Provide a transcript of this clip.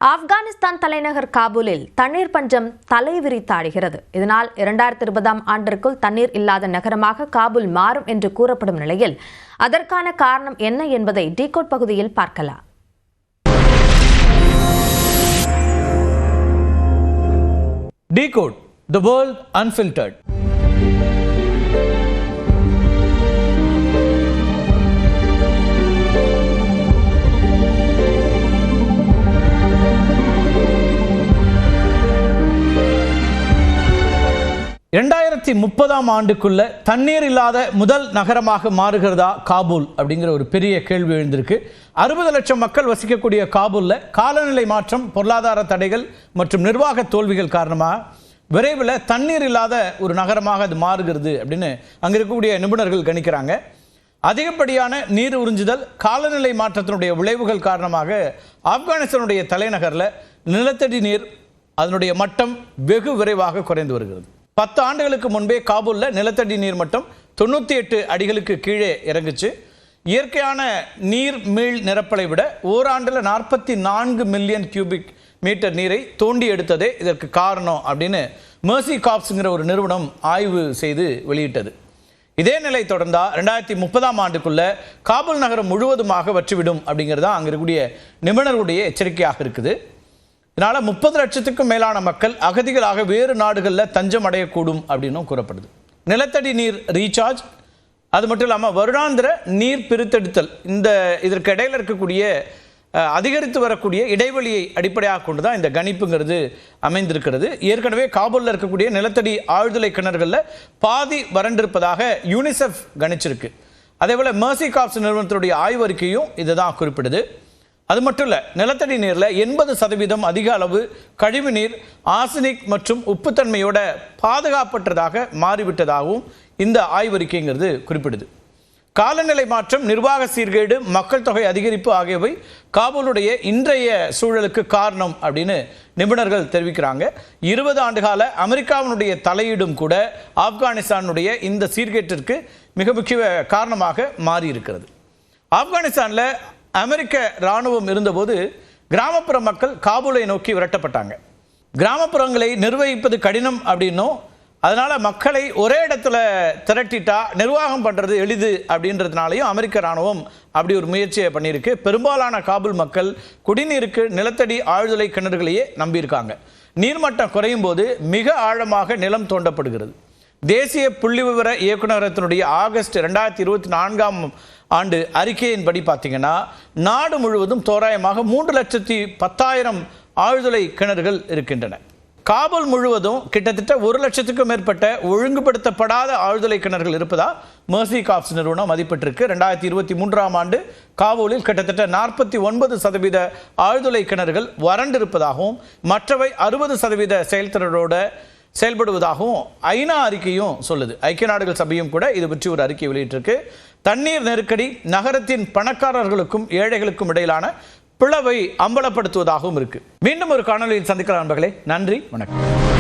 ஆப்கானிஸ்தான் தலைநகர் காபூலில் தண்ணீர் பஞ்சம் தலைவிரித்தாடுகிறது. இதனால் 2020ஆம் ஆண்டிற்குள் தண்ணீர் இல்லாத நகரமாக காபூல் மாறும் என்று கூறப்படும் நிலையில் அதற்கான காரணம் என்ன என்பதை டிகோட் பகுதியில் பார்க்கலாம். Decode, the world unfiltered. ஆண்டுக்குள்ள தண்ணீர் இல்லாத முதல் நகரமாக மாறுகிறதா காபூல் அப்படிங்கிற ஒரு பெரிய கேள்வி எழுந்திருக்கு. 60 லட்சம் மக்கள் வசிக்கக்கூடிய காபூல்ல காலநிலை மாற்றம், பொருளாதார தடைகள் மற்றும் நிர்வாக தோல்விகள் காரணமாக விரைவில் தண்ணீர் இல்லாத ஒரு நகரமாக அது மாறுகிறது அப்படின்னு அங்க இருக்கக்கூடிய நிபுணர்கள் கணிக்கிறாங்க. அதிகப்படியான நீர் உறிஞ்சுதல், காலநிலை மாற்றத்தினுடைய விளைவுகள் காரணமாக ஆப்கானிஸ்தானுடைய தலைநகரில் நிலத்தடி நீர் அதனுடைய மட்டம் வெகு விரைவாக குறைந்து வருகிறது. 10 ஆண்டுகளுக்கு முன்பே காபூல்ல நிலத்தடி நீர் மட்டம் 98 அடிகளுக்கு கீழே இறங்குச்சு. இயற்கையான நீர் மீள் நிரப்பலை விட ஓராண்டில் 44 மில்லியன் கியூபிக் மீட்டர் நீரை தோண்டி எடுத்ததே இதற்கு காரணம் அப்படின்னு மெர்சி கார்ப்ஸ்ங்கிற ஒரு நிறுவனம் ஆய்வு செய்து வெளியிட்டது. இதே நிலை தொடர்ந்தா 2030ஆம் ஆண்டுக்குள்ள காபூல் நகரம் முழுவதுமாக வற்றிவிடும் அப்படிங்கிறது தான் அங்கே இருக்கக்கூடிய நிபுணர்களுடைய எச்சரிக்கையாக இருக்குது. இதனால 30 லட்சத்துக்கும் மேலான மக்கள் அகதிகளாக வேறு நாடுகளில் தஞ்சம் அடையக்கூடும் அப்படின்னும் கூறப்படுது. நிலத்தடி நீர் ரீசார்ஜ், அது மட்டும் இல்லாமல் வருடாந்திர நீர் பிரித்தெடுத்தல், இதற்கு இடையில இருக்கக்கூடிய அதிகரித்து வரக்கூடிய இடைவெளியை அடிப்படையாக கொண்டு தான் இந்த கணிப்புங்கிறது அமைந்திருக்கிறது. ஏற்கனவே காபூலில் இருக்கக்கூடிய நிலத்தடி ஆழ்துளை கிணறுகளில் பாதி வறண்டிருப்பதாக யூனிசெஃப் கணிச்சிருக்கு. அதே போல் மெர்சி கார்ப்ஸ் நிறுவனத்தினுடைய ஆய்வறிக்கையும் இதை தான் குறிப்பிடுது. அது மட்டும் இல்லை, நிலத்தடி நீரில் 80% அதிக அளவு கழிவு நீர் ஆர்சனிக் மற்றும் உப்புத்தன்மையோட பாதுகாப்பற்றதாக மாறிவிட்டதாகவும் இந்த ஆய்வறிக்கைங்கிறது குறிப்பிடுது. காலநிலை மாற்றம், நிர்வாக சீர்கேடு, மக்கள் தொகை அதிகரிப்பு ஆகியவை காபூலுடைய இன்றைய சூழலுக்கு காரணம் அப்படின்னு நிபுணர்கள் தெரிவிக்கிறாங்க. 20 ஆண்டுகால அமெரிக்காவினுடைய தலையீடும் கூட ஆப்கானிஸ்தானுடைய இந்த சீர்கேட்டிற்கு மிக முக்கிய காரணமாக மாறி இருக்கிறது. ஆப்கானிஸ்தானில் அமெரிக்க இராணுவம் இருந்தபோது கிராமப்புற மக்கள் காபூலை நோக்கி விரட்டப்பட்டாங்க. கிராமப்புறங்களை நிர்வகிப்பது கடினம் அப்படின்னும், அதனால மக்களை ஒரே இடத்துல திரட்டிட்டா நிர்வாகம் பண்றது எளிது அப்படின்றதுனாலையும் அமெரிக்க இராணுவம் அப்படி ஒரு முயற்சியை பண்ணியிருக்கு. பெரும்பாலான காபூல் மக்கள் குடிநீருக்கு நிலத்தடி ஆழ்துளை கிணறுகளையே நம்பியிருக்காங்க. நீர்மட்டம் குறையும் போது மிக ஆழமாக நிலம் தோண்டப்படுகிறது. தேசிய புள்ளிவிவர இயக்குநரகத்தினுடைய ஆகஸ்ட் 2024ஆம் ஆண்டு அறிக்கையின்படி பார்த்தீங்கன்னா நாடு முழுவதும் தோராயமாக 3,10,000 ஆழ்துளை கிணறுகள் இருக்கின்றன. காபூல் முழுவதும் கிட்டத்தட்ட 1 லட்சத்துக்கும் மேற்பட்ட ஒழுங்குபடுத்தப்படாத ஆழ்துளை கிணறுகள் இருப்பதா மெர்சி கார்ப்ஸ் நிறுவனம் மதிப்பிட்டிருக்கு. 2023ஆம் ஆண்டு காபூலில் கிட்டத்தட்ட 49% ஆழ்துளை கிணறுகள் வறண்டிருப்பதாகவும் மற்றவை 60% செயல்திறனோட செயல்படுவதாகவும் ஐநா அறிக்கையும் சொல்லுது. ஐக்கிய நாடுகள் சபையும் கூட இது பற்றி ஒரு அறிக்கை வெளியிட்டிருக்கு. தண்ணீர் நெருக்கடி நகரத்தின் பணக்காரர்களுக்கும் ஏழைகளுக்கும் இடையிலான பிளவை அம்பலப்படுத்துவதாகவும் இருக்கு. மீண்டும் ஒரு காணொலியில் சந்திக்கலாம் நண்பர்களே. நன்றி, வணக்கம்.